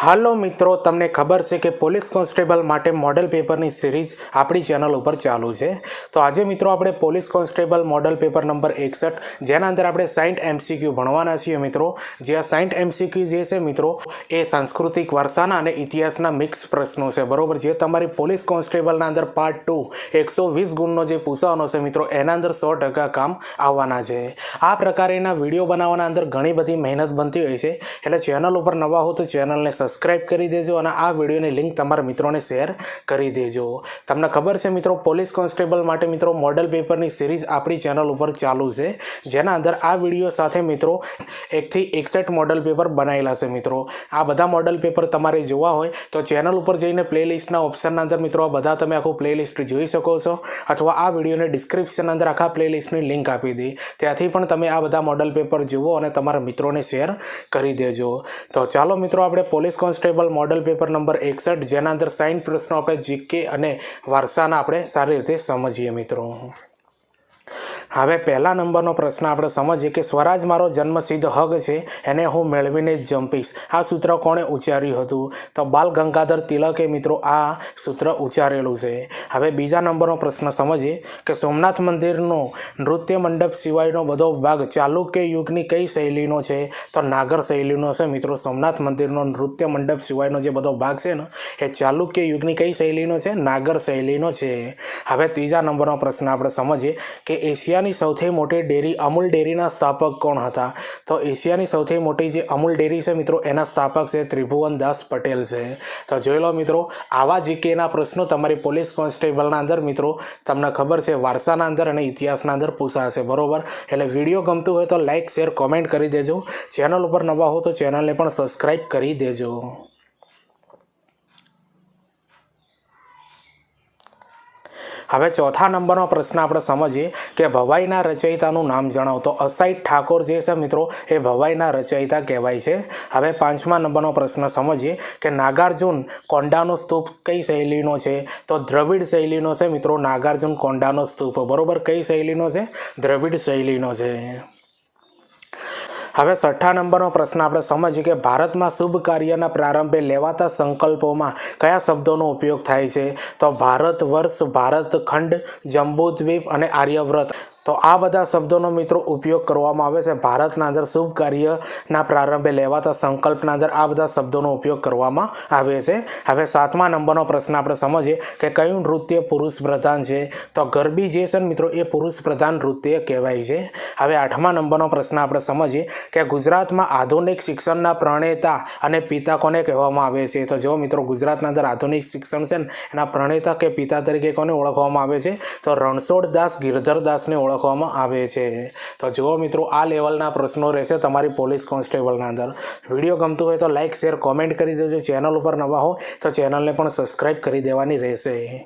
હાલો મિત્રો, તમને ખબર છે કે પોલીસ કોન્સ્ટેબલ માટે મોડલ પેપરની સિરીઝ આપણી ચેનલ ઉપર ચાલુ છે. તો આજે મિત્રો આપણે police constable model paper number 61 જેના અંદર આપણે 60 MCQ ભણવાના છીએ મિત્રો. જે આ 60 MCQ જે છે મિત્રો એ સાંસ્કૃતિક વારસાના અને ઇતિહાસના મિક્સ પ્રશ્નો છે, બરોબર. જે તમારી પોલીસ કોન્સ્ટેબલના અંદર પાર્ટ 2 120 ગુણનો જે પૂછવાનો છે મિત્રો, એના અંદર 100% કામ આવવાના છે. આ પ્રકારના વિડીયો બનાવવાના અંદર ઘણી બધી મહેનત બનતી હોય છે, એટલે ચેનલ ઉપર નવા હો તો ચેનલને સબસ્ક્રાઇબ કરી દેજો અને આ વિડીયોની લિંક તમારા મિત્રોને શેર કરી દેજો. તમને ખબર છે મિત્રો, પોલીસ કોન્સ્ટેબલ માટે મિત્રો મોડલ પેપરની સિરીઝ આપણી ચેનલ ઉપર ચાલુ છે, જેના અંદર આ વિડીયો સાથે મિત્રો 1 થી 61 મોડલ પેપર બનાવેલા છે મિત્રો. આ બધા મોડલ પેપર તમારે જોવા હોય તો ચેનલ ઉપર જઈને પ્લેલિસ્ટના ઓપ્શનના અંદર મિત્રો આ બધા તમે આખું પ્લેલિસ્ટ જોઈ શકો છો, અથવા આ વિડીયોને ડિસ્ક્રિપ્શન અંદર આખા પ્લેલિસ્ટની લિંક આપી દી, ત્યાંથી પણ તમે આ બધા મોડલ પેપર જુઓ અને તમારા મિત્રોને શેર કરી દેજો. તો ચાલો મિત્રો, આપણે police constable model paper number 61 જેના અંદર 60 પ્રશ્નો આપણે જીકે અને વારસાના આપણે સારી રીતે સમજીએ મિત્રો. હવે પહેલા નંબરનો પ્રશ્ન આપણે સમજીએ કે સ્વરાજ મારો જન્મસિદ્ધ હક છે, એને હું મેળવીને જ જંપીશ. આ સૂત્ર કોણે ઉચ્ચાર્યું હતું? તો બાલ ગંગાધર તિલકે મિત્રો આ સૂત્ર ઉચ્ચારેલું છે. હવે બીજા નંબરનો પ્રશ્ન સમજીએ કે સોમનાથ મંદિરનો નૃત્ય મંડપ સિવાયનો બધો ભાગ ચાલુક્ય યુગની કઈ શૈલીનો છે? તો નાગર શૈલીનો છે મિત્રો. સોમનાથ મંદિરનો નૃત્ય મંડપ સિવાયનો જે બધો ભાગ છે ને, એ ચાલુક્ય યુગની કઈ શૈલીનો છે? નાગર શૈલીનો છે. હવે ત્રીજા નંબરનો પ્રશ્ન આપણે સમજીએ કે એશિયાની સૌથી મોટી ડેરી અમૂલ ડેરીના સ્થાપક કોણ હતા? તો એશિયાની સૌથી મોટી જે અમૂલ ડેરી છે મિત્રો, એના સ્થાપક છે ત્રિભુવનદાસ પટેલ છે. તો જોઈ લો મિત્રો, આવા જીકેના પ્રશ્નો તમારી પોલીસ કોન્સ્ટેબલના અંદર મિત્રો તમને ખબર છે વારસાના અંદર અને ઇતિહાસના અંદર પૂછાશે, બરોબર. એટલે વિડીયો ગમતું હોય તો લાઇક શેર કોમેન્ટ કરી દેજો. ચેનલ ઉપર નવા હો તો ચેનલને પણ સબસ્ક્રાઈબ કરી દેજો. હવે ચોથા નંબરનો પ્રશ્ન આપણે સમજીએ કે ભવાઈના રચયિતાનું નામ જણાવો. તો અસાઈડ ઠાકોર જે છે મિત્રો, એ ભવાઈના રચયિતા કહેવાય છે. હવે પાંચમા નંબરનો પ્રશ્ન સમજીએ કે નાગાર્જુન કોંડાનો સ્તૂપ કઈ શૈલીનો છે? તો દ્રવિડ શૈલીનો છે મિત્રો. નાગાર્જુન કોંડાનો સ્તૂપ, બરોબર. કઈ શૈલીનો છે? દ્રવિડ શૈલીનો છે. હવે છઠ્ઠા નંબરનો પ્રશ્ન આપણે સમજીએ કે ભારતમાં શુભ કાર્યના પ્રારંભે લેવાતા સંકલ્પોમાં કયા શબ્દોનો ઉપયોગ થાય છે? તો ભારત વર્ષ, ભારત ખંડ, જંબૂદ્વીપ અને આર્યવ્રત. તો આ બધા શબ્દોનો મિત્રો ઉપયોગ કરવામાં આવે છે ભારતના અંદર શુભ કાર્યના પ્રારંભે લેવાતા સંકલ્પના અંદર. આ બધા શબ્દોનો ઉપયોગ કરવામાં આવે છે. હવે સાતમા નંબરનો પ્રશ્ન આપણે સમજીએ કે કયું નૃત્ય પુરુષ પ્રધાન છે? તો ગરબી જે છે મિત્રો, એ પુરુષ પ્રધાન નૃત્ય કહેવાય છે. હવે આઠમા નંબરનો પ્રશ્ન આપણે સમજીએ કે ગુજરાતમાં આધુનિક શિક્ષણના પ્રણેતા અને પિતા કોને કહેવામાં આવે છે? તો જો મિત્રો, ગુજરાતના અંદર આધુનિક શિક્ષણ છે ને, એના પ્રણેતા કે પિતા તરીકે કોને ઓળખવામાં આવે છે? તો રણછોડદાસ ગિરધરદાસને ઓળખવામાં આવે છે. તો જુઓ મિત્રો, આ લેવલના પ્રશ્નો રહેશે તમારી પોલીસ કોન્સ્ટેબલના અંદર. વિડીયો ગમતું હોય તો લાઇક શેર કોમેન્ટ કરી દેજો. ચેનલ ઉપર નવા હો તો ચેનલને પણ સબસ્ક્રાઈબ કરી દેવાની રહેશે.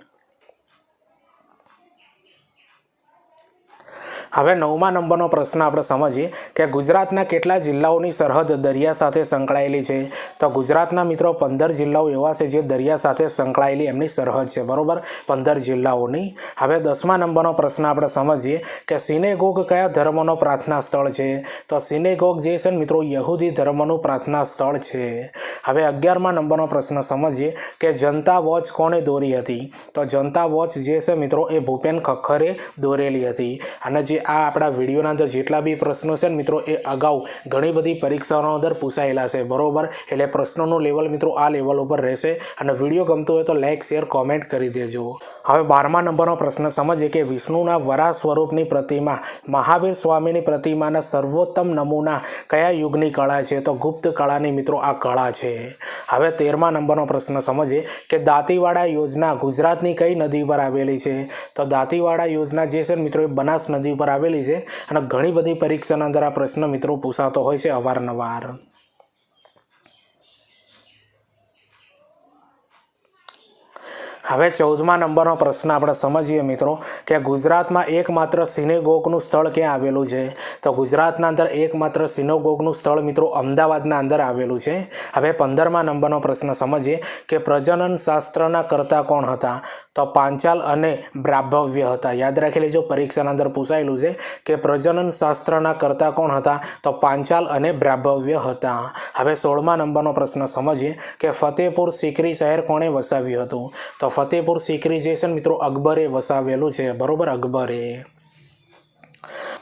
હવે નવમા નંબરનો પ્રશ્ન આપણે સમજીએ કે ગુજરાતના કેટલા જિલ્લાઓની સરહદ દરિયા સાથે સંકળાયેલી છે? તો ગુજરાતના મિત્રો 15 જિલ્લાઓ એવા છે જે દરિયા સાથે સંકળાયેલી એમની સરહદ છે, બરોબર. 15 જિલ્લાઓની. હવે 10મા નંબરનો પ્રશ્ન આપણે સમજીએ કે સિનેગોગ કયા ધર્મનો પ્રાર્થના સ્થળ છે? તો સિનેગોગ જે છે મિત્રો, યહૂદી ધર્મનું પ્રાર્થના સ્થળ છે. હવે 11મા નંબરનો પ્રશ્ન સમજીએ કે જનતા વોચ કોણે દોરી હતી? તો જનતા વોચ જે છે મિત્રો, એ ભૂપેન ખખ્ખરે દોરેલી હતી. અને જે આ આપણા વિડીયોના અંદર જેટલા બી પ્રશ્નો છે ને મિત્રો, એ અગાઉ ઘણી બધી પરીક્ષાઓના અંદર પૂછાયેલા છે, બરોબર. એટલે પ્રશ્નોનું લેવલ મિત્રો આ લેવલ ઉપર રહેશે. અને વિડીયો ગમતો હોય તો લાઇક શેર કોમેન્ટ કરી દેજો. હવે 12મા નંબરનો પ્રશ્ન સમજીએ કે વિષ્ણુના વરાહ સ્વરૂપની પ્રતિમા મહાવીર સ્વામીની પ્રતિમાના સર્વોત્તમ નમૂના કયા યુગની કળા છે? તો ગુપ્ત કળાની મિત્રો આ કળા છે. હવે 13મા નંબરનો પ્રશ્ન સમજીએ કે દાંતીવાડા યોજના ગુજરાતની કઈ નદી પર આવેલી છે? તો દાંતીવાડા યોજના જે છે મિત્રો, એ બનાસ નદી પર આવેલી છે. અને ઘણી બધી પરીક્ષાના અંદર આ પ્રશ્ન મિત્રો પૂછાતો હોય છે અવારનવાર. હવે 14મા નંબરનો પ્રશ્ન આપણે સમજીએ મિત્રો કે ગુજરાતમાં એકમાત્ર સિનેગોગનું સ્થળ ક્યાં આવેલું છે? તો ગુજરાતના અંદર એકમાત્ર સિનેગોગનું સ્થળ મિત્રો અમદાવાદના અંદર આવેલું છે. હવે 15મા નંબરનો પ્રશ્ન સમજીએ કે પ્રજનન શાસ્ત્રના કર્તા કોણ હતા? તો પાંચાલ અને બ્રાભવ્ય હતા. યાદ રાખી લેજો, પરીક્ષાના અંદર પૂછાયેલું છે કે પ્રજનન શાસ્ત્રના કર્તા કોણ હતા? તો પાંચાલ અને બ્રાભવ્ય હતા. હવે 16મા નંબરનો પ્રશ્ન સમજીએ કે ફતેહપુર સિકરી શહેર કોણે વસાવ્યું હતું? તો ફતેહપુર સિકરી જે છે મિત્રો અકબરે વસાવેલું છે, બરોબર, અકબરે.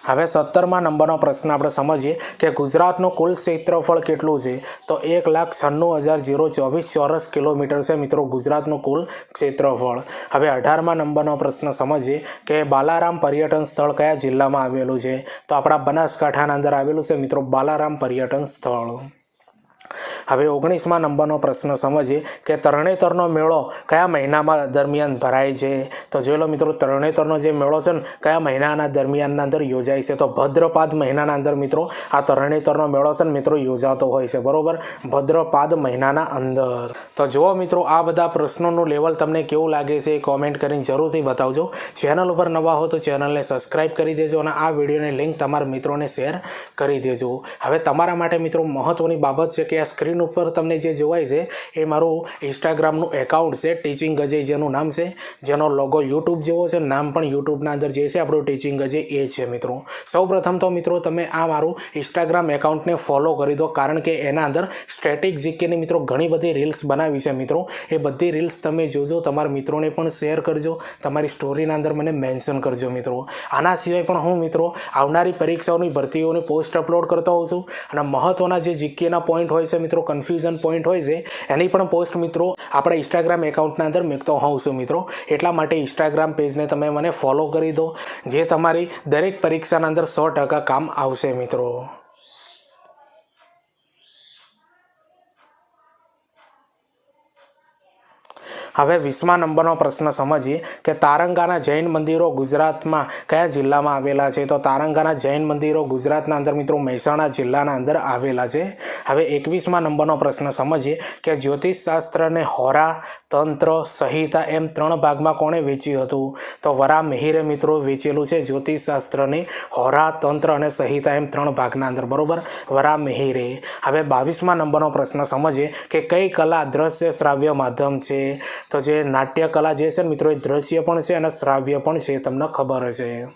હવે 17મા નંબરનો પ્રશ્ન આપણે સમજીએ કે ગુજરાતનું કુલ ક્ષેત્રફળ કેટલું છે? તો 1,96,024 ચોરસ કિલોમીટર છે મિત્રો ગુજરાતનું કુલ ક્ષેત્રફળ. હવે 18મા નંબરનો પ્રશ્ન સમજીએ કે બાલારામ પર્યટન સ્થળ કયા જિલ્લામાં આવેલું છે? તો આપણા બનાસકાંઠાના અંદર આવેલું છે મિત્રો બાલારામ પર્યટન સ્થળ. હવે 19મા નંબરનો પ્રશ્ન સમજીએ કે તરણેતરનો મેળો કયા મહિનામાં દરમિયાન ભરાય છે? તો જોઈ લો મિત્રો, તરણેતરનો જે મેળો છે ને કયા મહિનાના દરમિયાનના અંદર યોજાય છે? તો ભદ્રપાદ મહિનાના અંદર મિત્રો આ તરણેતરનો મેળો છે ને મિત્રો યોજાતો હોય છે, બરોબર, ભદ્રપાદ મહિનાના અંદર. તો જુઓ મિત્રો, આ બધા પ્રશ્નોનું લેવલ તમને કેવું લાગે છે એ કોમેન્ટ કરીને જરૂરથી બતાવજો. ચેનલ ઉપર નવા હો તો ચેનલને સબસ્ક્રાઈબ કરી દેજો અને આ વિડીયોની લિંક તમારા મિત્રોને શેર કરી દેજો. હવે તમારા માટે મિત્રો મહત્વની બાબત છે કે આ સ્ક્રીન ઉપર તમને જે જોવાય છે એ મારું ઇન્સ્ટાગ્રામનું એકાઉન્ટ છે, ટીચિંગ અજય જેનું નામ છે, જેનો લોગો યુટ્યુબ જેવો છે, નામ પણ યુટ્યુબના અંદર જે છે આપણું ટીચિંગ અજય એ છે મિત્રો. સૌપ્રથમ તો મિત્રો તમે આ મારું ઇન્સ્ટાગ્રામ એકાઉન્ટને ફોલો કરી દો, કારણ કે એના અંદર સ્ટેટિક જીકેની મિત્રો ઘણી બધી રીલ્સ બનાવી છે મિત્રો. એ બધી રીલ્સ તમે જોજો, તમારા મિત્રોને પણ શેર કરજો, તમારી સ્ટોરીના અંદર મને મેન્શન કરજો મિત્રો. આના સિવાય પણ હું મિત્રો આવનારી પરીક્ષાઓની ભરતીઓની પોસ્ટ અપલોડ કરતો હોઉં છું અને મહત્ત્વના જે જીકેના પોઈન્ટ હોય છે મિત્રો, કન્ફ્યુઝન પોઈન્ટ હોય છે, એની પણ પોસ્ટ મિત્રો આપણા ઇન્સ્ટાગ્રામ એકાઉન્ટના અંદર મૂકતો હોઉં છું મિત્રો. એટલા માટે ઇન્સ્ટાગ્રામ પેજને તમે મને ફોલો કરી દો, જે તમારી દરેક પરીક્ષાના અંદર 100% કામ આવશે મિત્રો. હવે 20મા નંબરનો પ્રશ્ન સમજીએ કે તારંગાના જૈન મંદિરો ગુજરાતમાં કયા જિલ્લામાં આવેલા છે? તો તારંગાના જૈન મંદિરો ગુજરાતના અંદર મિત્રો મહેસાણા જિલ્લાના અંદર આવેલા છે. હવે 21મા નંબરનો પ્રશ્ન સમજીએ કે જ્યોતિષશાસ્ત્રને હોરા, તંત્ર, સંહિતા એમ 3 ભાગમાં કોણે વેચ્યું હતું? તો વરાહમિહિરે મિત્રો વેચેલું છે જ્યોતિષશાસ્ત્રને હોરા, તંત્ર અને સંહિતા એમ 3 ભાગના અંદર, બરોબર, વરાહમિહિરે. હવે 22મા નંબરનો પ્રશ્ન સમજીએ કે કઈ કલા દ્રશ્ય શ્રાવ્ય માધ્યમ છે? તો જે નાટ્ય કલા જે છે મિત્રો એ દ્રશ્ય પણ છે અને શ્રાવ્ય પણ છે, તમને ખબર હશે.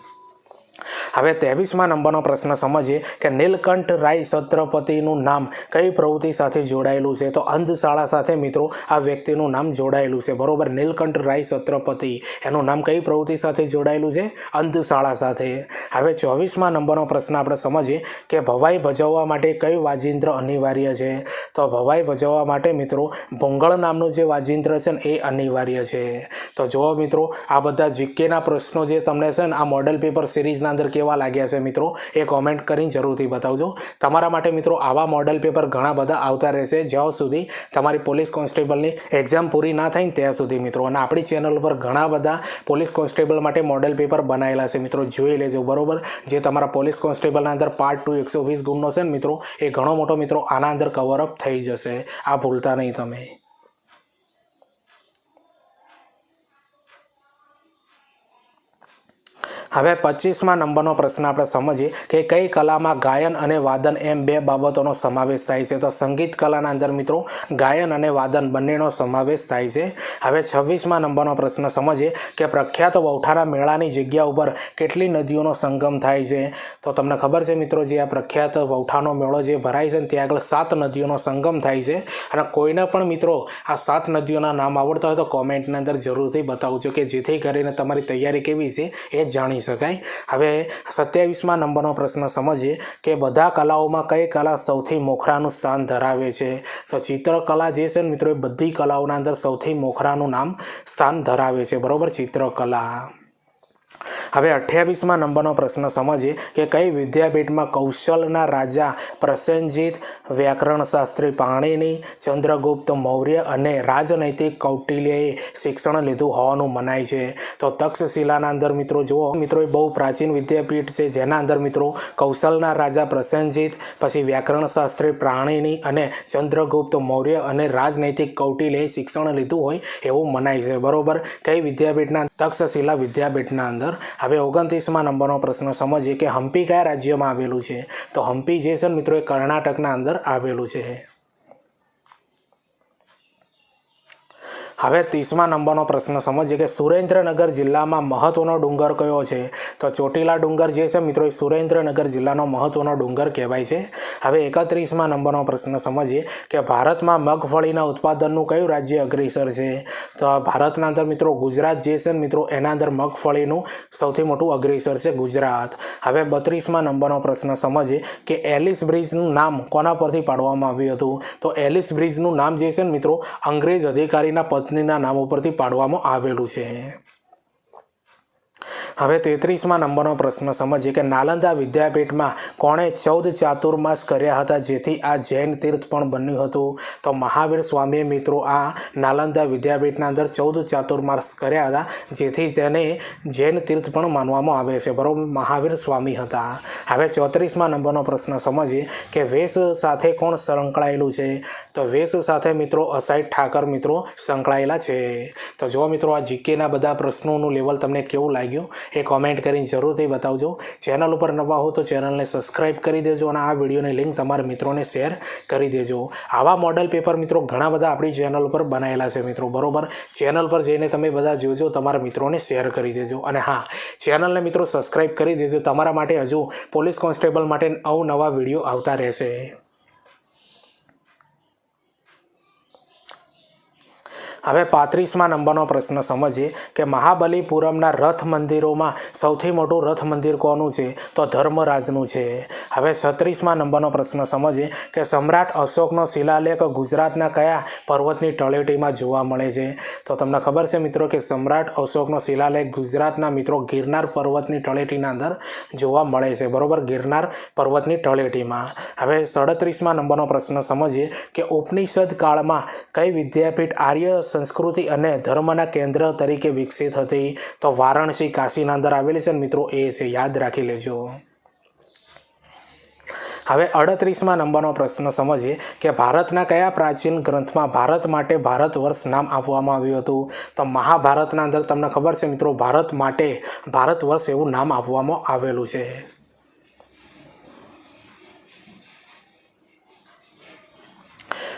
હવે 23મા નંબરનો પ્રશ્ન સમજીએ કે નીલકંઠ રાય છત્રપતિનું નામ કઈ પ્રવૃત્તિ સાથે જોડાયેલું છે? તો અંધશાળા સાથે મિત્રો આ વ્યક્તિનું નામ જોડાયેલું છે, બરોબર. નીલકંઠ રાય છત્રપતિ એનું નામ કઈ પ્રવૃત્તિ સાથે જોડાયેલું છે? અંધશાળા સાથે. હવે 24મા નંબરનો પ્રશ્ન આપણે સમજીએ કે ભવાઈ ભજવવા માટે કયું વાજિંત્ર અનિવાર્ય છે? તો ભવાઈ ભજવવા માટે મિત્રો ભૂંગળ નામનું જે વાજિંત્ર છે ને એ અનિવાર્ય છે. તો જુઓ મિત્રો, આ બધા જીકેના પ્રશ્નો જે તમને છે ને આ મોડલ પેપર સિરીઝના અંદર કેવા લાગ્યા છે મિત્રો એ કોમેન્ટ કરીને જરૂરથી બતાવજો. તમારા માટે મિત્રો આવા મોડલ પેપર ઘણા બધા આવતા રહેશે જ્યાં સુધી તમારી પોલીસ કોન્સ્ટેબલની એક્ઝામ પૂરી ના થાય ને ત્યાં સુધી મિત્રો. અને આપણી ચેનલ ઉપર ઘણા બધા પોલીસ કોન્સ્ટેબલ માટે મોડલ પેપર બનાવેલા છે મિત્રો, જોઈ લેજો, બરોબર. જે તમારા પોલીસ કોન્સ્ટેબલના અંદર પાર્ટ 2 120 ગુણનો છે ને મિત્રો એ ઘણો મોટો મિત્રો આના અંદર કવરઅપ થઈ જશે, આ ભૂલતા નહીં તમે. હવે 25મા નંબરનો પ્રશ્ન આપણે સમજીએ કે કઈ કલામાં ગાયન અને વાદન એમ 2 બાબતોનો સમાવેશ થાય છે? તો સંગીત કલાના અંદર મિત્રો ગાયન અને વાદન બંનેનો સમાવેશ થાય છે. હવે 26મા નંબરનો પ્રશ્ન સમજીએ કે પ્રખ્યાત વૌઠાના મેળાની જગ્યા ઉપર કેટલી નદીઓનો સંગમ થાય છે? તો તમને ખબર છે મિત્રો, જે આ પ્રખ્યાત વૌઠાનો મેળો જે ભરાય છે ને ત્યાં આગળ 7 નદીઓનો સંગમ થાય છે. અને કોઈને પણ મિત્રો આ 7 નદીઓના નામ આવડતા હોય તો કોમેન્ટની અંદર જરૂરથી બતાવજો કે જેથી કરીને તમારી તૈયારી કેવી છે એ જાણી શકાય. હવે 27મા નંબરનો પ્રશ્ન સમજીએ કે બધા કલાઓમાં કઈ કલા સૌથી મોખરાનું સ્થાન ધરાવે છે? તો ચિત્રકલા જે છે ને મિત્રો એ બધી કલાઓના અંદર સૌથી મોખરાનું સ્થાન ધરાવે છે, બરોબર, ચિત્રકલા. હવે 28મા નંબરનો પ્રશ્ન સમજીએ કે કઈ વિદ્યાપીઠમાં કૌશલના રાજા પ્રસેનજીત, વ્યાકરણશાસ્ત્રી પાણિની, ચંદ્રગુપ્ત મૌર્ય અને રાજનૈતિક કૌટિલ્યએ શિક્ષણ લીધું હોવાનું મનાય છે? તો તક્ષશિલાના અંદર મિત્રો જુઓ મિત્રો એ બહુ પ્રાચીન વિદ્યાપીઠ છે જેના અંદર મિત્રો કૌશલના રાજા પ્રસેનજીત, પછી વ્યાકરણશાસ્ત્રી પ્રાણિની અને ચંદ્રગુપ્ત મૌર્ય અને રાજનૈતિક કૌટિલ્યએ શિક્ષણ લીધું હોય એવું મનાય છે, બરોબર. કઈ વિદ્યાપીઠના? તક્ષશિલા વિદ્યાપીઠના અંદર. હવે 29મા નંબરનો પ્રશ્ન સમજીએ કે હમ્પી કયા રાજ્યમાં આવેલું છે? તો હમ્પી જે છે મિત્રો એ કર્ણાટકના અંદર આવેલું છે. હવે 30મા નંબરનો પ્રશ્ન સમજીએ કે સુરેન્દ્રનગર જિલ્લામાં મહત્વનો ડુંગર કયો છે? તો ચોટીલા ડુંગર જે છે મિત્રો એ સુરેન્દ્રનગર જિલ્લાનો મહત્વનો ડુંગર કહેવાય છે. હવે 31મા નંબરનો પ્રશ્ન સમજીએ કે ભારતમાં મગફળીના ઉત્પાદનનું કયું રાજ્ય અગ્રેસર છે? તો ભારતના અંદર મિત્રો ગુજરાત જે છે મિત્રો એના અંદર મગફળીનું સૌથી મોટું અગ્રેસર છે ગુજરાત. હવે 32મા નંબરનો પ્રશ્ન સમજીએ કે એલિસ બ્રિજનું નામ કોના પરથી પાડવામાં આવ્યું હતું? તો એલિસ બ્રિજનું નામ જે છે ને મિત્રો અંગ્રેજ અધિકારીના પત્નીના નામ ઉપરથી પાડવામાં આવેલું છે. હવે 33મા નંબરનો પ્રશ્ન સમજીએ કે નાલંદા વિદ્યાપીઠમાં કોણે 14 ચાતુર્માસ કર્યા હતા જેથી આ જૈન તીર્થ પણ બન્યું હતું? તો મહાવીર સ્વામીએ મિત્રો આ નાલંદા વિદ્યાપીઠના અંદર 14 ચાતુર્માસ કર્યા હતા જેથી તેને જૈન તીર્થ પણ માનવામાં આવે છે. બરાબર, મહાવીર સ્વામી હતા. હવે 34મા નંબરનો પ્રશ્ન સમજીએ કે વેશ સાથે કોણ સંકળાયેલું છે? તો વેશ સાથે મિત્રો અસાઈડ ઠાકર મિત્રો સંકળાયેલા છે. તો જો મિત્રો આ જીકેના બધા પ્રશ્નોનું લેવલ તમને કેવું લાગ્યું એ કોમેન્ટ કરીને જરૂરથી બતાવજો. ચેનલ ઉપર નવા હો તો ચેનલને સબસ્ક્રાઈબ કરી દેજો અને આ વિડીયોની લિંક તમારા મિત્રોને શેર કરી દેજો. આવા મોડલ પેપર મિત્રો ઘણા બધા આપણી ચેનલ ઉપર બનાવેલા છે મિત્રો. બરોબર, ચેનલ પર જઈને તમે બધા જોજો, તમારા મિત્રોને શેર કરી દેજો. અને હા, ચેનલને મિત્રો સબસ્ક્રાઈબ કરી દેજો. તમારા માટે હજુ પોલીસ કોન્સ્ટેબલ માટે અવનવા વિડીયો આવતા રહેશે. હવે 35મા નંબરનો પ્રશ્ન સમજીએ કે મહાબલીપુરમના રથ મંદિરોમાં સૌથી મોટું રથ મંદિર કોનું છે? તો ધર્મરાજનું છે. હવે 36મા નંબરનો પ્રશ્ન સમજીએ કે સમ્રાટ અશોકનો શિલાલેખ ગુજરાતના કયા પર્વતની તળેટીમાં જોવા મળે છે? તો તમને ખબર છે મિત્રો કે સમ્રાટ અશોકનો શિલાલેખ ગુજરાતના મિત્રો ગિરનાર પર્વતની તળેટીના અંદર જોવા મળે છે. બરોબર, ગિરનાર પર્વતની તળેટીમાં. હવે 37મા નંબરનો પ્રશ્ન સમજીએ કે ઉપનિષદ કાળમાં કઈ વિદ્યાપીઠ આર્ય સંસ્કૃતિ અને ધર્મના કેન્દ્ર તરીકે વિકસિત હતી? તો વારાણસી કાશીના અંદર આવેલી છે મિત્રો, એ છે, યાદ રાખી લેજો. હવે 38મા નંબરનો પ્રશ્ન સમજીએ કે ભારતના કયા પ્રાચીન ગ્રંથમાં ભારત માટે ભારત વર્ષ નામ આપવામાં આવ્યું હતું? તો મહાભારતના અંદર તમને ખબર છે મિત્રો ભારત માટે ભારત વર્ષ એવું નામ આપવામાં આવેલું છે.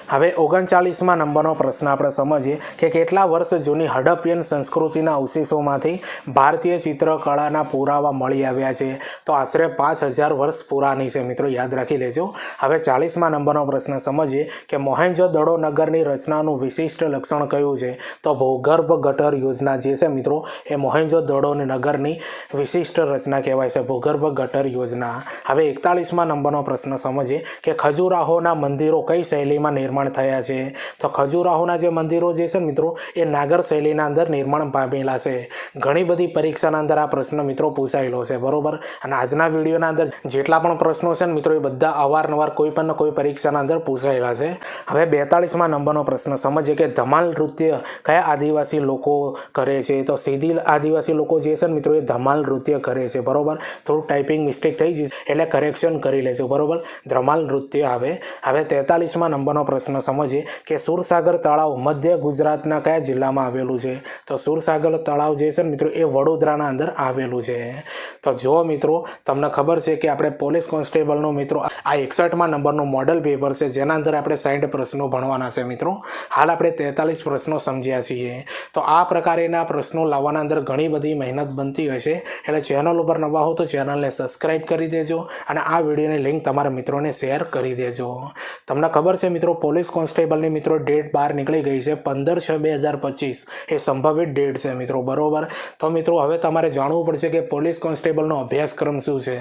હવે 39મા નંબરનો પ્રશ્ન આપણે સમજીએ કે કેટલા વર્ષ જૂની હડપ્પિયન સંસ્કૃતિના અવશેષોમાંથી ભારતીય ચિત્રકળાના પુરાવા મળી આવ્યા છે? તો આશરે 5000 વર્ષ પુરાની છે મિત્રો, યાદ રાખી લેજો. હવે 40મા નંબરનો પ્રશ્ન સમજીએ કે મોહેંજો-દડો નગરની રચનાનું વિશિષ્ટ લક્ષણ કયું છે? તો ભૂગર્ભ ગટર યોજના જે છે મિત્રો એ મોહેંજો-દડો નગરની વિશિષ્ટ રચના કહેવાય છે, ભૂગર્ભ ગટર યોજના. હવે 41મા નંબરનો પ્રશ્ન સમજીએ કે ખજુરાહોના મંદિરો કઈ શૈલીમાં નિર્માણ થયા છે? તો ખજુરાહોના જે મંદિરો જે છે મિત્રો એ નાગર શૈલીના અંદર નિર્માણ પામેલા છે. ઘણી બધી પરીક્ષાના અંદર આ પ્રશ્ન મિત્રો પૂછાયેલો છે. બરોબર, અને આજના વિડીયોના અંદર જેટલા પણ પ્રશ્નો છે ને મિત્રો એ બધા અવારનવાર કોઈ પણ કોઈ પરીક્ષાના અંદર પૂછાયેલા છે. હવે 42મા નંબરનો પ્રશ્ન સમજીએ કે ધમાલ નૃત્ય કયા આદિવાસી લોકો કરે છે? તો સીધી આદિવાસી લોકો જે છે ને મિત્રો એ ધમાલ નૃત્ય કરે છે. બરોબર, થોડું ટાઈપિંગ મિસ્ટેક થઈ જશે એટલે કરેક્શન કરી લેજો. બરોબર, ધમાલ નૃત્ય આવે. હવે 43મા નંબરનો પ્રશ્ન સમજીએ કે સુરસાગર તળાવ મધ્ય ગુજરાતના કયા જિલ્લામાં આવેલું છે? તો સુરસાગર તળાવ જે છે ને મિત્રો એ વડોદરાના અંદર આવેલું છે. તો જો મિત્રો તમને ખબર છે કે આપણે પોલીસ કોન્સ્ટેબલનું મિત્રો આ 61મા નંબરનું મોડલ પેપર છે જેના અંદર આપણે 60 પ્રશ્નો ભણવાના છે મિત્રો. હાલ આપણે 43 પ્રશ્નો સમજ્યા છીએ. તો આ પ્રકારના પ્રશ્નો લાવવાના અંદર ઘણી બધી મહેનત બનતી હશે, એટલે ચેનલ ઉપર નવા હો તો ચેનલને સબસ્ક્રાઈબ કરી દેજો અને આ વિડીયોની લિંક તમારા મિત્રોને શેર કરી દેજો. તમને ખબર છે મિત્રો પોલીસ કોન્સ્ટેબલની મિત્રો ડેટ બહાર નીકળી ગઈ છે 15/6/2025 એ સંભવિત ડેટ છે મિત્રો. બરોબર, તો મિત્રો હવે તમારે જાણવું પડશે કે પોલીસ કોન્સ્ટેબલનો અભ્યાસક્રમ શું છે.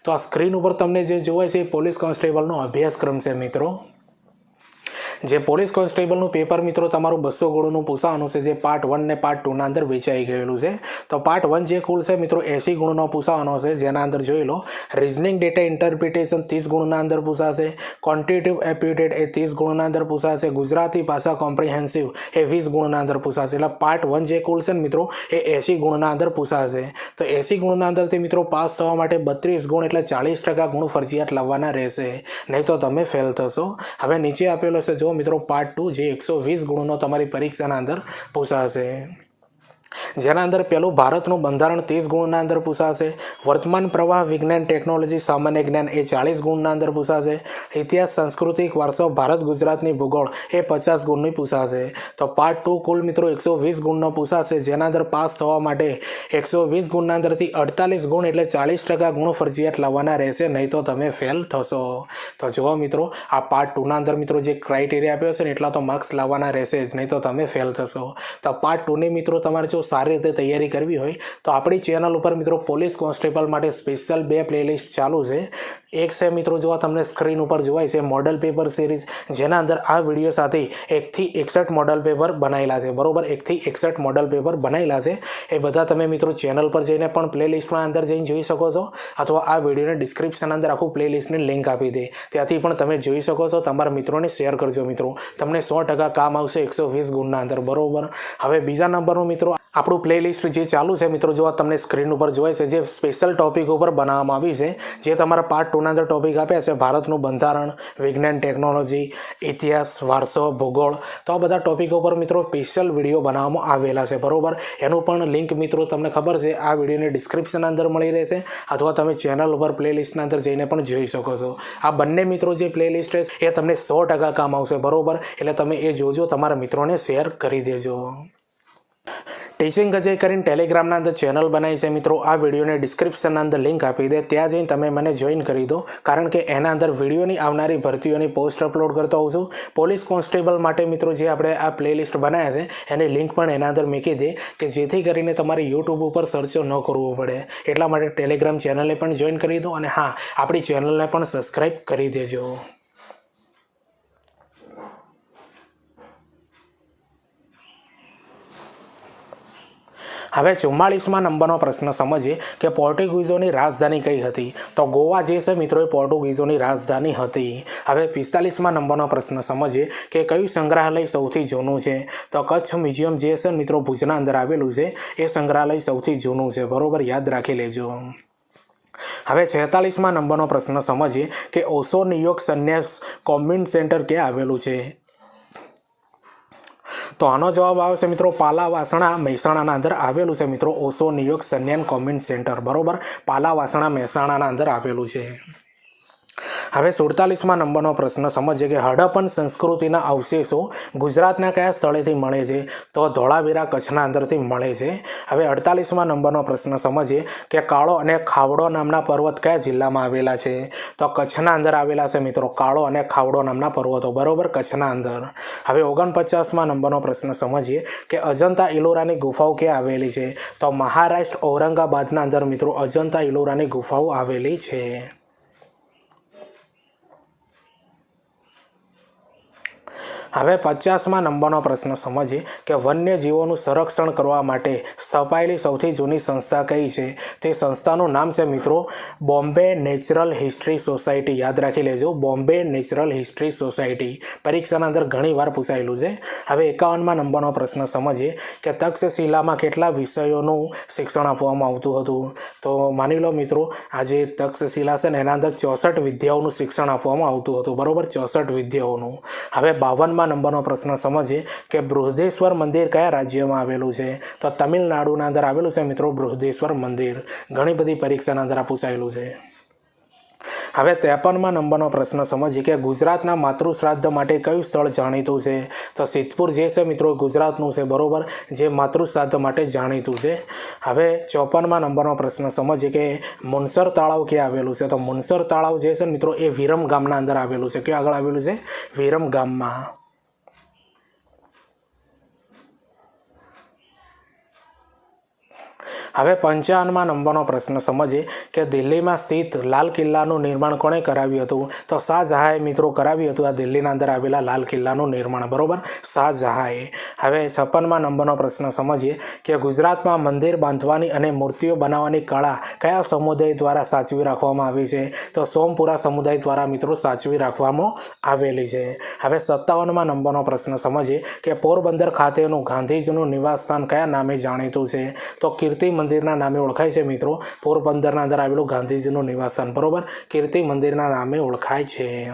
તો આ સ્ક્રીન ઉપર તમને જે જોવાય છે એ પોલીસ કોન્સ્ટેબલનો અભ્યાસક્રમ છે મિત્રો. જે પોલીસ કોન્સ્ટેબલનું પેપર મિત્રો તમારું 200 ગુણનું પૂછાવાનું છે, જે પાર્ટ 1 ને પાર્ટ 2 ના અંદર વેચાઈ ગયેલું છે. તો પાર્ટ 1 જે કુલ છે મિત્રો 80 ગુણનો પૂછાવાનો છે, જેના અંદર જોઈ લો રિઝનિંગ ડેટા ઇન્ટરપ્રિટેશન 30 ગુણના અંદર પૂછાશે, ક્વોન્ટિટેટિવ એપ્ટિટ્યુડ એ 30 ગુણના અંદર પૂછાશે, ગુજરાતી ભાષા કોમ્પ્રિહેન્સિવ એ 20 ગુણના અંદર પૂછાશે. એટલે પાર્ટ 1 જે કુલ છે ને મિત્રો એ 80 ગુણના અંદર પૂછાશે. તો 80 ગુણના અંદરથી મિત્રો પાસ થવા માટે 32 ગુણ એટલે 40% ગુણ ફરજિયાત લાવવાના રહેશે, નહીં તો તમે ફેલ થશો. હવે નીચે આપેલો છે જો મિત્રો પાર્ટ 2 જે 120 ગુણનો તમારી પરીક્ષાના અંદર પૂછાશે. જેના અંદર પહેલું ભારતનું બંધારણ 30 ગુણના અંદર પૂછાશે, વર્તમાન પ્રવાહ વિજ્ઞાન ટેકનોલોજી સામાન્ય જ્ઞાન એ 40 ગુણના અંદર પૂછાશે, ઇતિહાસ સાંસ્કૃતિક વારસો ભારત ગુજરાતની ભૂગોળ એ 50 ગુણની પૂછાશે. તો પાર્ટ 2 કુલ મિત્રો 120 ગુણનો પૂછાશે, જેના અંદર પાસ થવા માટે 120 ગુણના અંદરથી 48 ગુણ એટલે 40% ગુણ ફરજિયાત લાવવાના રહેશે, નહીં તો તમે ફેલ થશો. તો જુઓ મિત્રો, આ પાર્ટ 2ના અંદર મિત્રો જે ક્રાઇટેરિયા આપ્યો છે ને એટલા તો માર્ક્સ લાવવાના રહેશે જ, નહીં તો તમે ફેલ થશો. તો પાર્ટ 2ની મિત્રો તમારે જો સારી રીતે તૈયારી કરવી હોય તો આપણી ચેનલ ઉપર મિત્રો પોલીસ કોન્સ્ટેબલ માટે સ્પેશિયલ 2 પ્લેલિસ્ટ ચાલુ છે. એક છે મિત્રો જો તમને સ્ક્રીન ઉપર જોવાય છે મોડલ પેપર સિરીઝ, જેના અંદર આ વિડીયો સાથે 1 થી 61 મોડલ પેપર બનાવેલા છે, બરોબર. 1 થી 61 મોડલ પેપર બનાવેલા છે. એ બધા તમે મિત્રો ચેનલ પર જઈને પણ પ્લેલિસ્ટમાં અંદર જઈને જોઈ શકો છો, અથવા આ વિડીયોને ડિસ્ક્રિપ્શન અંદર આખું પ્લેલિસ્ટની લિંક આપી દે, ત્યાંથી પણ તમે જોઈ શકો છો. તમારા મિત્રોને શેર કરજો મિત્રો, તમને 100% કામ આવશે 120 ગુણના અંદર, બરોબર. હવે બીજા નંબરનું મિત્રો આપણું પ્લેલિસ્ટ જે ચાલુ છે મિત્રો, જો તમને સ્ક્રીન ઉપર જોવાય છે, જે સ્પેશિયલ ટોપિક ઉપર બનાવવામાં આવી છે, જે તમારા પાર્ટ 2ના અંદર ટોપિક આપ્યા છે ભારતનું બંધારણ, વિજ્ઞાન ટેકનોલોજી, ઇતિહાસ, વારસો, ભૂગોળ. તો આ બધા ટોપિકો પર મિત્રો સ્પેશિયલ વિડીયો બનાવવામાં આવેલા છે, બરોબર. એનું પણ લિંક મિત્રો તમને ખબર છે આ વિડીયોની ડિસ્ક્રિપ્શન અંદર મળી રહેશે, અથવા તમે ચેનલ ઉપર પ્લેલિસ્ટના અંદર જઈને પણ જોઈ શકો છો. આ બંને મિત્રો જે પ્લેલિસ્ટ છે એ તમને 100% કામ આવશે, બરોબર. એટલે તમે એ જોજો, તમારા મિત્રોને શેર કરી દેજો. ટીચિંગ અજય કરીને ટેલિગ્રામના અંદર ચેનલ બનાવી છે મિત્રો, આ વિડીયોને ડિસ્ક્રિપ્શનના અંદર લિંક આપી દે, ત્યાં જઈને તમે મને જોઈન કરી દો, કારણ કે એના અંદર વિડીયોની આવનારી ભરતીઓની પોસ્ટ અપલોડ કરતો હોઉં છું. પોલીસ કોન્સ્ટેબલ માટે મિત્રો જે આપણે આ પ્લેલિસ્ટ બનાવ્યા છે એની લિંક પણ એના અંદર મૂકી દે, કે જેથી કરીને તમારે યુટ્યુબ ઉપર સર્ચ ન કરવું પડે. એટલા માટે ટેલિગ્રામ ચેનલને પણ જોઈન કરી દો, અને હા, આપણી ચેનલને પણ સબસ્ક્રાઈબ કરી દેજો. હવે 44માં નંબરનો પ્રશ્ન સમજીએ કે પોર્ટુગીઝોની રાજધાની કઈ હતી. તો ગોવા જે છે મિત્રો એ પોર્ટુગીઝોની રાજધાની હતી. હવે 45માં નંબરનો પ્રશ્ન સમજીએ કે કયું સંગ્રહાલય સૌથી જૂનું છે. તો કચ્છ મ્યુઝિયમ જે છે મિત્રો ભુજના અંદર આવેલું છે, એ સંગ્રહાલય સૌથી જૂનું છે, બરોબર, યાદ રાખી લેજો. હવે 46માં નંબરનો પ્રશ્ન સમજીએ કે ઓશો ન્યુયોર્ક સંન્યાસ કોમ્યુન સેન્ટર ક્યાં આવેલું છે. તો આનો જવાબ આવશે મિત્રો પાલાવાસણા મહેસાણાના અંદર આવેલું છે મિત્રો, ઓશો ન્યુયોર્ક સંન્યાસ કોમ્યુન સેન્ટર, બરોબર, પાલાવાસણા મહેસાણાના અંદર આવેલું છે. હવે 47માં નંબરનો પ્રશ્ન સમજીએ કે હડપ્પન સંસ્કૃતિના અવશેષો ગુજરાતના કયા સ્થળેથી મળે છે. તો ધોળાવીરા કચ્છના અંદરથી મળે છે. હવે 48માં નંબરનો પ્રશ્ન સમજીએ કે કાળો અને ખાવડો નામના પર્વત કયા જિલ્લામાં આવેલા છે. તો કચ્છના અંદર આવેલા છે મિત્રો, કાળો અને ખાવડો નામના પર્વતો, બરોબર, કચ્છના અંદર. હવે 49માં નંબરનો પ્રશ્ન સમજીએ કે અજંતા ઇલોરાની ગુફાઓ ક્યાં આવેલી છે. તો મહારાષ્ટ્ર ઔરંગાબાદના અંદર મિત્રો અજંતા ઇલોરાની ગુફાઓ આવેલી છે. હવે 50માં નંબરનો પ્રશ્ન સમજીએ કે વન્યજીવોનું સંરક્ષણ કરવા માટે સ્થપાયેલી સૌથી જૂની સંસ્થા કઈ છે. તે સંસ્થાનું નામ છે મિત્રો બોમ્બે નેચરલ હિસ્ટ્રી સોસાયટી, યાદ રાખી લેજો, બોમ્બે નેચરલ હિસ્ટ્રી સોસાયટી. પરીક્ષાના અંદર ઘણી વાર પૂછાયેલું છે. હવે 51માં નંબરનો પ્રશ્ન સમજીએ કે તક્ષશિલામાં કેટલા વિષયોનું શિક્ષણ આપવામાં આવતું હતું. તો માની લો મિત્રો, આ જે તક્ષશિલા છે ને એના અંદર 64 વિદ્યાઓનું શિક્ષણ આપવામાં આવતું હતું, બરોબર, 64 વિદ્યાઓનું. હવે 52માં નંબરનો પ્રશ્ન સમજીએ કે બૃહદેશ્વર મંદિર કયા રાજ્યમાં આવેલું છે. તો તમિલનાડુના અંદર આવેલું છે મિત્રો બૃહદેશ્વર મંદિર. ઘણી બધી પરીક્ષાના અંદર પૂછાયેલું છે. હવે 53માં નંબરનો પ્રશ્ન સમજીએ કે ગુજરાતના માતૃશ્રાદ્ધ માટે કયું સ્થળ જાણીતું છે. તો સિદ્ધપુર જે છે મિત્રો ગુજરાતનું છે, બરોબર, જે માતૃશ્રાદ્ધ માટે જાણીતું છે. હવે 54માં નંબરનો પ્રશ્ન સમજીએ કે મુનસર તળાવ ક્યાં આવેલું છે. તો મુનસર તળાવ જે છે મિત્રો એ વિરમ ગામના અંદર આવેલું છે. ક્યાં આગળ આવેલું છે? વિરમ ગામમાં. હવે 55માં નંબરનો પ્રશ્ન સમજીએ કે દિલ્હીમાં સ્થિત લાલ કિલ્લાનું નિર્માણ કોણે કરાવ્યું હતું. તો શાહજહાંએ મિત્રો કરાવ્યું હતું આ દિલ્હીના અંદર આવેલા લાલ કિલ્લાનું નિર્માણ, બરોબર, શાહજહાંએ. હવે 56માં નંબરનો પ્રશ્ન સમજીએ કે ગુજરાતમાં મંદિર બાંધવાની અને મૂર્તિઓ બનાવવાની કળા કયા સમુદાય દ્વારા સાચવી રાખવામાં આવી છે. તો સોમપુરા સમુદાય દ્વારા મિત્રો સાચવી રાખવામાં આવેલી છે. હવે 57માં નંબરનો પ્રશ્ન સમજીએ કે પોરબંદર ખાતેનું ગાંધીજીનું નિવાસસ્થાન કયા નામે જાણીતું છે. તો કીર્તિ મંદિરના નામે ઓળખાય છે મિત્રો, પોરબંદરના અંદર આવેલું ગાંધીજીનું નિવાસસ્થાન, બરોબર, કીર્તિ મંદિરના નામે ઓળખાય છે.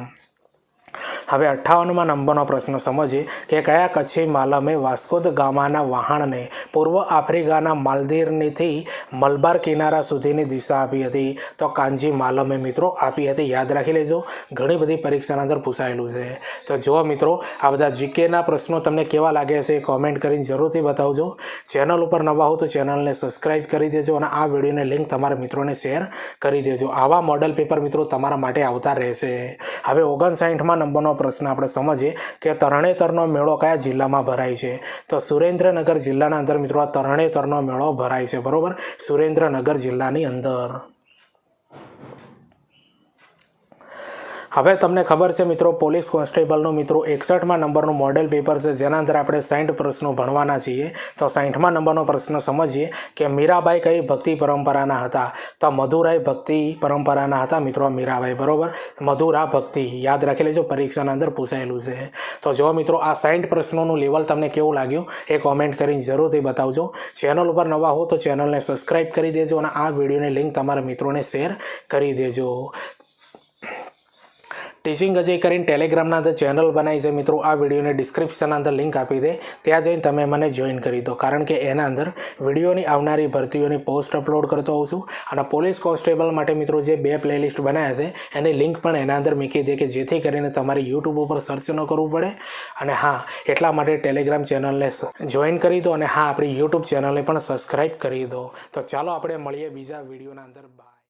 હવે 58મા નંબરનો પ્રશ્ન સમજીએ કે કયા કચ્છી માલમે વાસ્કો દ ગામાના વહાણને પૂર્વ આફ્રિકાના માલદીવથી મલબાર કિનારા સુધીની દિશા આપી હતી? તો કાંજી માલમે મિત્રો આપી હતી. યાદ રાખી લેજો, ઘણી બધી પરીક્ષાના અંદર પૂછાયેલું છે. તો જો મિત્રો આ બધા જીકેના પ્રશ્નો તમને કેવા લાગે છે કોમેન્ટ કરીને જરૂરથી બતાવજો. ચેનલ ઉપર નવા હો તો ચેનલને સબસ્ક્રાઈબ કરી દેજો અને આ વિડીયોની લિંક તમારા મિત્રોને શેર કરી દેજો. આવા મોડલ પેપર મિત્રો તમારા માટે આવતા રહેશે. હવે 59મા નંબરનો પ્રશ્ન આપણે સમજીએ કે તરણેતરનો મેળો કયા જિલ્લામાં ભરાય છે? તો સુરેન્દ્રનગર જિલ્લાના અંદર મિત્રો આ તરણેતરનો મેળો ભરાય છે. બરોબર, સુરેન્દ્રનગર જિલ્લાની અંદર. હવે તમને ખબર છે મિત્રો પોલીસ કોન્સ્ટેબલનું મિત્રો 61મા નંબરનું મોડેલ પેપર છે જેના અંદર આપણે 60 પ્રશ્નો ભણવાના છીએ. તો 60મા નંબરનો પ્રશ્ન સમજીએ કે મીરાબાઈ કઈ ભક્તિ પરંપરાના હતા? તો મધુરાય ભક્તિ પરંપરાના હતા મિત્રો મીરાબાઈ. બરોબર, મધુરા ભક્તિ. યાદ રાખી લેજો, પરીક્ષાના અંદર પૂછાયેલું છે. તો જો મિત્રો આ 60 પ્રશ્નોનું લેવલ તમને કેવું લાગ્યું એ કોમેન્ટ કરીને જરૂરથી બતાવજો. ચેનલ ઉપર નવા હો તો ચેનલને સબસ્ક્રાઈબ કરી દેજો અને આ વિડીયોની લિંક તમારા મિત્રોને શેર કરી દેજો. ટીચિંગ અજય કરીને ટેલિગ્રામના અંદર ચેનલ બનાવી છે મિત્રો. આ વિડીયોને ડિસ્ક્રિપ્શનના અંદર લિંક આપી દે, ત્યાં જઈને તમે મને જોઈન કરી દો. કારણ કે એના અંદર વિડીયોની આવનારી ભરતીઓની પોસ્ટ અપલોડ કરતો હોઉં છું અને પોલીસ કોન્સ્ટેબલ માટે મિત્રો જે 2 પ્લેલિસ્ટ બનાવ્યા છે એની લિંક પણ એના અંદર મૂકી દે કે જેથી કરીને તમારે યુટ્યુબ ઉપર સર્ચ ન કરવું પડે. અને હા, એટલા માટે ટેલિગ્રામ ચેનલને જોઈન કરી દો અને હા, આપણી યુટ્યુબ ચેનલને પણ સબસ્ક્રાઈબ કરી દો. તો ચાલો આપણે મળીએ બીજા વિડીયોના અંદર.